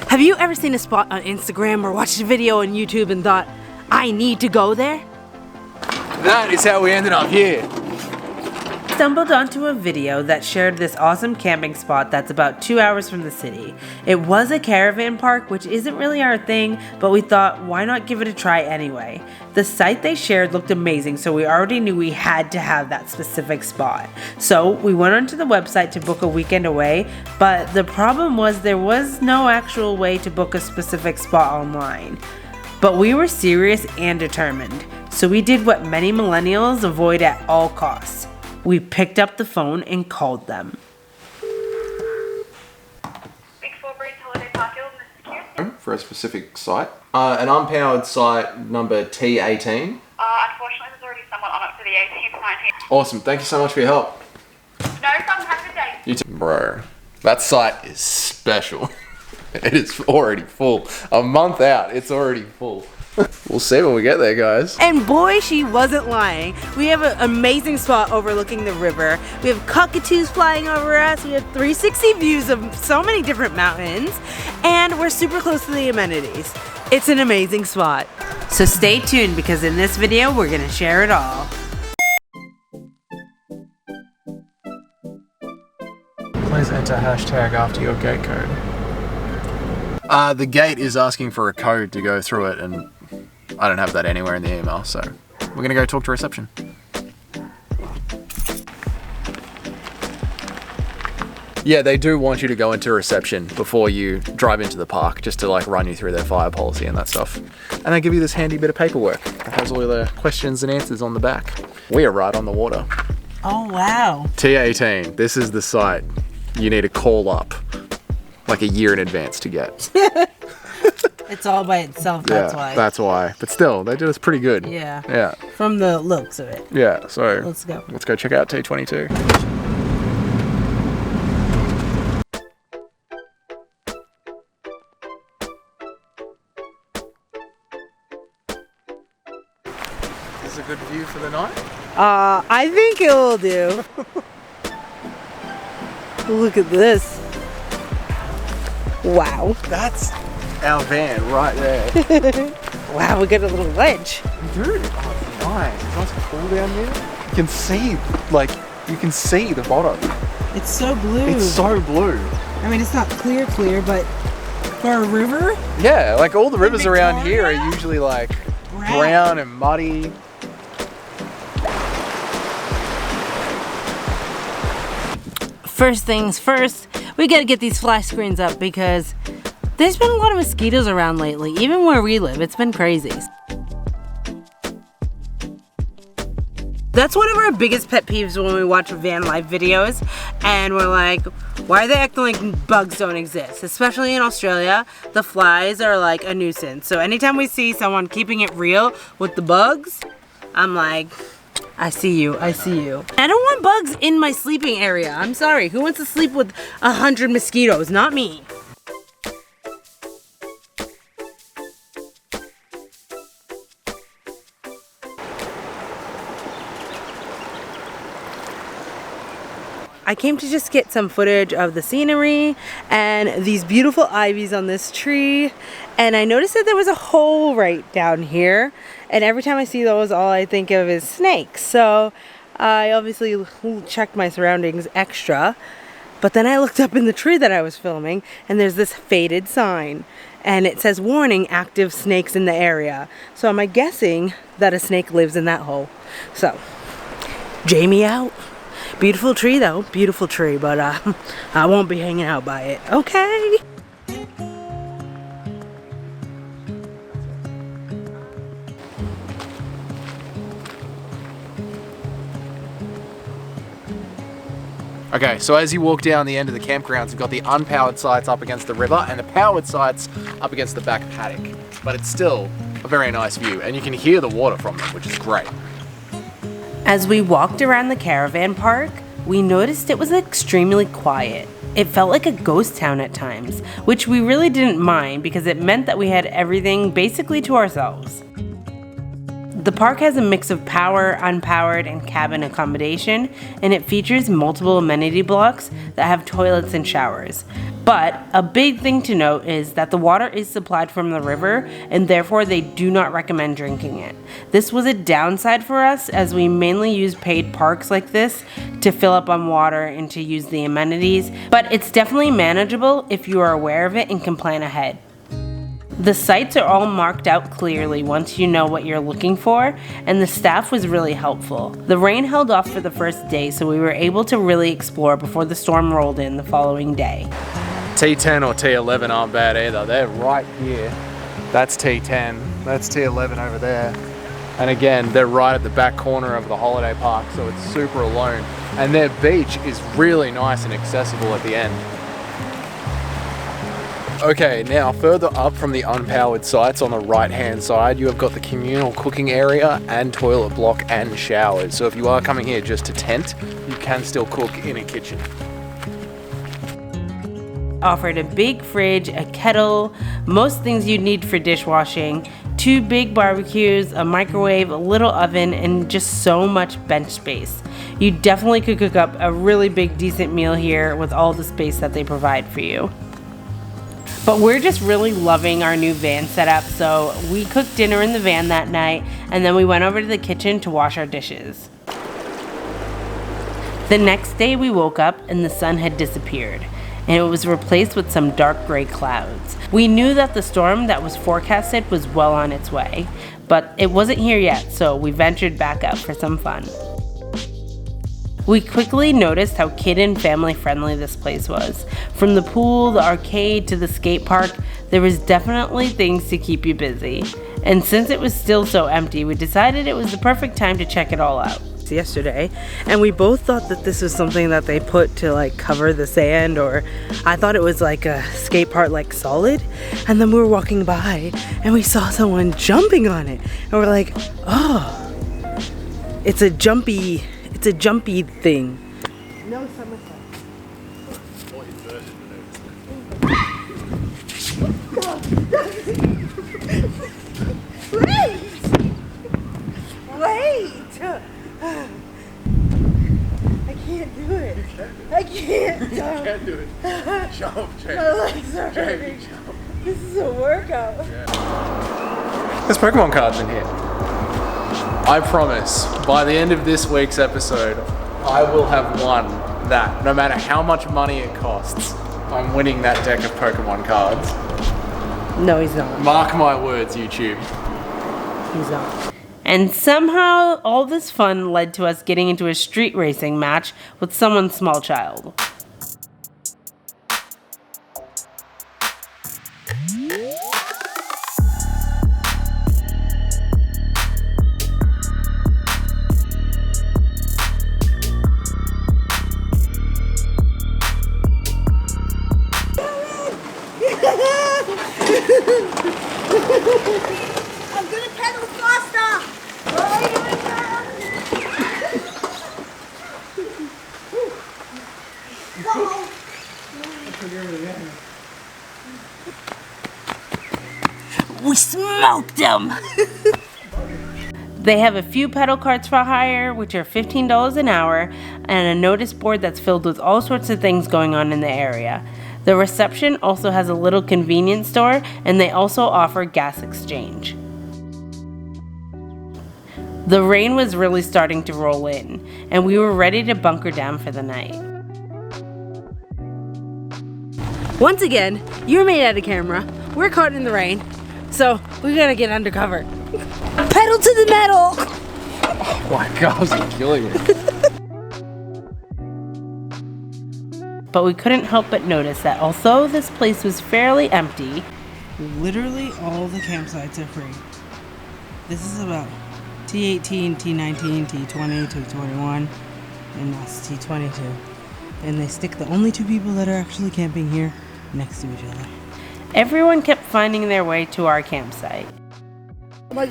Have you ever seen a spot on Instagram or watched a video on YouTube and thought, I need to go there? That is how we ended up here. Stumbled onto a video that shared this awesome camping spot that's about 2 hours from the city. It was a caravan park, which isn't really our thing, but we thought, why not give it a try anyway? The site they shared looked amazing, so we already knew we had to have that specific spot. So we went onto the website to book a weekend away, but the problem was there was no actual way to book a specific spot online. But we were serious and determined, so we did what many millennials avoid at all costs. We picked up the phone and called them. Big Four Breeze Holiday Park Hill, this is Kirsten. For a specific site. An unpowered site number T18. Unfortunately, there's already someone on it for the 18th, 19th. Awesome, thank you so much for your help. No problem, have a good day. You too. Bro, that site is special. It is already full. A month out, it's already full. We'll see when we get there, guys. And boy, she wasn't lying. We have an amazing spot overlooking the river. We have cockatoos flying over us. We have 360 views of so many different mountains. And we're super close to the amenities. It's an amazing spot. So stay tuned because in this video, we're gonna share it all. Please enter hashtag after your gate code. The gate is asking for a code to go through it, and I don't have that anywhere in the email, so we're gonna go talk to reception. Yeah, they do want you to go into reception before you drive into the park, just to like run you through their fire policy and that stuff. And they give you this handy bit of paperwork that has all the questions and answers on the back. We are right on the water. Oh, wow. T18, this is the site you need to call up like a year in advance to get. It's all by itself, that's why. That's why. But still, they did us pretty good. Yeah. Yeah. From the looks of it. Yeah, so Let's go. Let's go check out T22. Is this a good view for the night? I think it will do. Look at this. Wow. That's our van right there. Wow, we got a little ledge. Dude, oh, it's nice. It's nice and cool down here. You can see, like, you can see the bottom. It's so blue. It's so blue. I mean, it's not clear, but for a river? Yeah, like all the rivers around here Victoria? are usually like brown and muddy. First things first, we gotta get these flash screens up because there's been a lot of mosquitoes around lately, even where we live. It's been crazy. That's one of our biggest pet peeves when we watch van life videos and we're like, why are they acting like bugs don't exist? Especially in Australia, the flies are like a nuisance. So anytime we see someone keeping it real with the bugs, I'm like, I see you, I see you. I don't want bugs in my sleeping area. I'm sorry, who wants to sleep with 100 mosquitoes? Not me. I came to just get some footage of the scenery and these beautiful ivies on this tree, and I noticed that there was a hole right down here, and every time I see those all I think of is snakes. So I obviously checked my surroundings extra, but then I looked up in the tree that I was filming and there's this faded sign and it says warning, active snakes in the area. So am I guessing that a snake lives in that hole? So Jamie out. Beautiful tree though, beautiful tree, but I won't be hanging out by it, okay? Okay, so as you walk down the end of the campgrounds, you've got the unpowered sites up against the river and the powered sites up against the back paddock. But it's still a very nice view, and you can hear the water from them, which is great. As we walked around the caravan park, we noticed it was extremely quiet. It felt like a ghost town at times, which we really didn't mind because it meant that we had everything basically to ourselves. The park has a mix of power, unpowered, and cabin accommodation, and it features multiple amenity blocks that have toilets and showers. But a big thing to note is that the water is supplied from the river, and therefore they do not recommend drinking it. This was a downside for us, as we mainly use paid parks like this to fill up on water and to use the amenities, but it's definitely manageable if you are aware of it and can plan ahead. The sites are all marked out clearly once you know what you're looking for, and the staff was really helpful. The rain held off for the first day, so we were able to really explore before the storm rolled in the following day. T10 or T11 aren't bad either. They're right here. That's T10, that's T11 over there. And again, they're right at the back corner of the holiday park, so it's super alone. And their beach is really nice and accessible at the end. Okay, now further up from the unpowered sites on the right hand side, you have got the communal cooking area and toilet block and showers. So if you are coming here just to tent, you can still cook in a kitchen. Offered a big fridge, a kettle, most things you'd need for dishwashing, 2 big barbecues, a microwave, a little oven, and just so much bench space. You definitely could cook up a really big, decent meal here with all the space that they provide for you. But we're just really loving our new van setup, so we cooked dinner in the van that night, and then we went over to the kitchen to wash our dishes. The next day we woke up and the sun had disappeared, and it was replaced with some dark gray clouds. We knew that the storm that was forecasted was well on its way, but it wasn't here yet, so we ventured back out for some fun. We quickly noticed how kid and family friendly this place was. From the pool, the arcade, to the skate park, there was definitely things to keep you busy. And since it was still so empty, we decided it was the perfect time to check it all out. Yesterday, and we both thought that this was something that they put to like cover the sand, or I thought it was like a skate park, like solid. And then we were walking by and we saw someone jumping on it, and we're like, oh, it's a jumpy thing. No somersault. Wait! I can't do it. I can't jump. Can't do it. Jump, Jamie. My legs are hurting. This is a workout. There's Pokemon cards in here. I promise, by the end of this week's episode, I will have won that. No matter how much money it costs, I'm winning that deck of Pokemon cards. No, he's not. Mark my words, YouTube. He's not. And somehow all this fun led to us getting into a street racing match with someone's small child. I'm gonna pedal faster! We smoked them! They have a few pedal carts for hire, which are $15 an hour, and a notice board that's filled with all sorts of things going on in the area. The reception also has a little convenience store, and they also offer gas exchange. The rain was really starting to roll in, and we were ready to bunker down for the night. Once again, you're made out of camera. We're caught in the rain, so we gotta get undercover. Pedal to the metal! Oh my God, I'm killing me. But we couldn't help but notice that although this place was fairly empty, Literally all the campsites are free. This is about T18, T19, T20, T21, and that's T22. And they stick the only 2 people that are actually camping here next to each other. everyone kept finding their way to our campsite. I'm not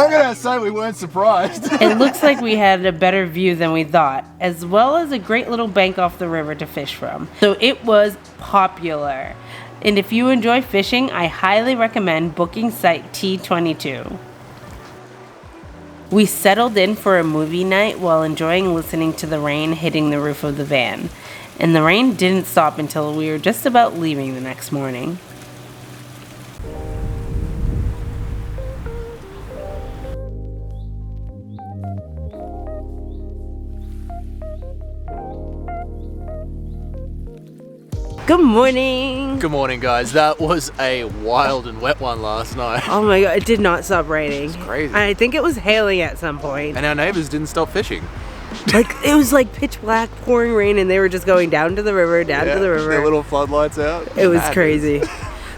gonna say we weren't surprised. It looks like we had a better view than we thought, as well as a great little bank off the river to fish from. So it was popular. And if you enjoy fishing, I highly recommend booking site T22. We settled in for a movie night while enjoying listening to the rain hitting the roof of the van. And the rain didn't stop until we were just about leaving the next morning. Good morning! Good morning, guys. That was a wild and wet one last night. Oh my god, it did not stop raining. It's crazy. I think it was hailing at some point. And our neighbors didn't stop fishing. Like, it was like pitch black, pouring rain, and they were just going down to the river, down to the river. Their little floodlights out. It was Madness. crazy.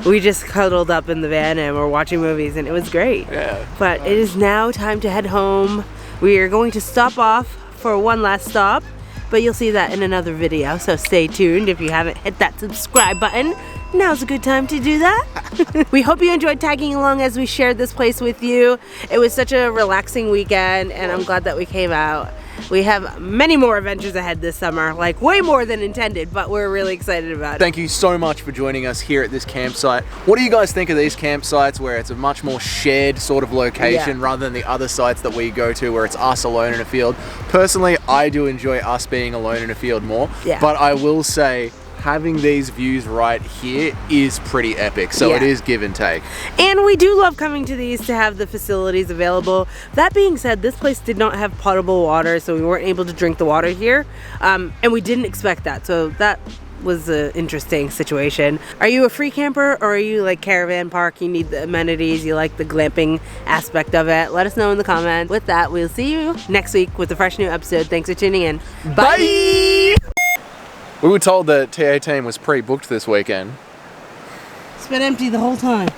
We just cuddled up in the van and were watching movies, and it was great. Yeah. But it is now time to head home. We are going to stop off for one last stop, but you'll see that in another video, so stay tuned. If you haven't hit that subscribe button, now's a good time to do that. We hope you enjoyed tagging along as we shared this place with you. It was such a relaxing weekend, and I'm glad that we came out. We have many more adventures ahead this summer, like way more than intended, but we're really excited about it. Thank you so much for joining us here at this campsite. What do you guys think of these campsites where it's a much more shared sort of location rather than the other sites that we go to where it's us alone in a field? Personally, I do enjoy us being alone in a field more, but I will say having these views right here is pretty epic, so it is give and take. And we do love coming to these to have the facilities available. That being said, this place did not have potable water, so we weren't able to drink the water here, and we didn't expect that, so that was an interesting situation. Are you a free camper, or are you like caravan park, you need the amenities, you like the glamping aspect of it? Let us know in the comments. With that, we'll see you next week with a fresh new episode. Thanks for tuning in. Bye! We were told that TA team was pre-booked this weekend. It's been empty the whole time.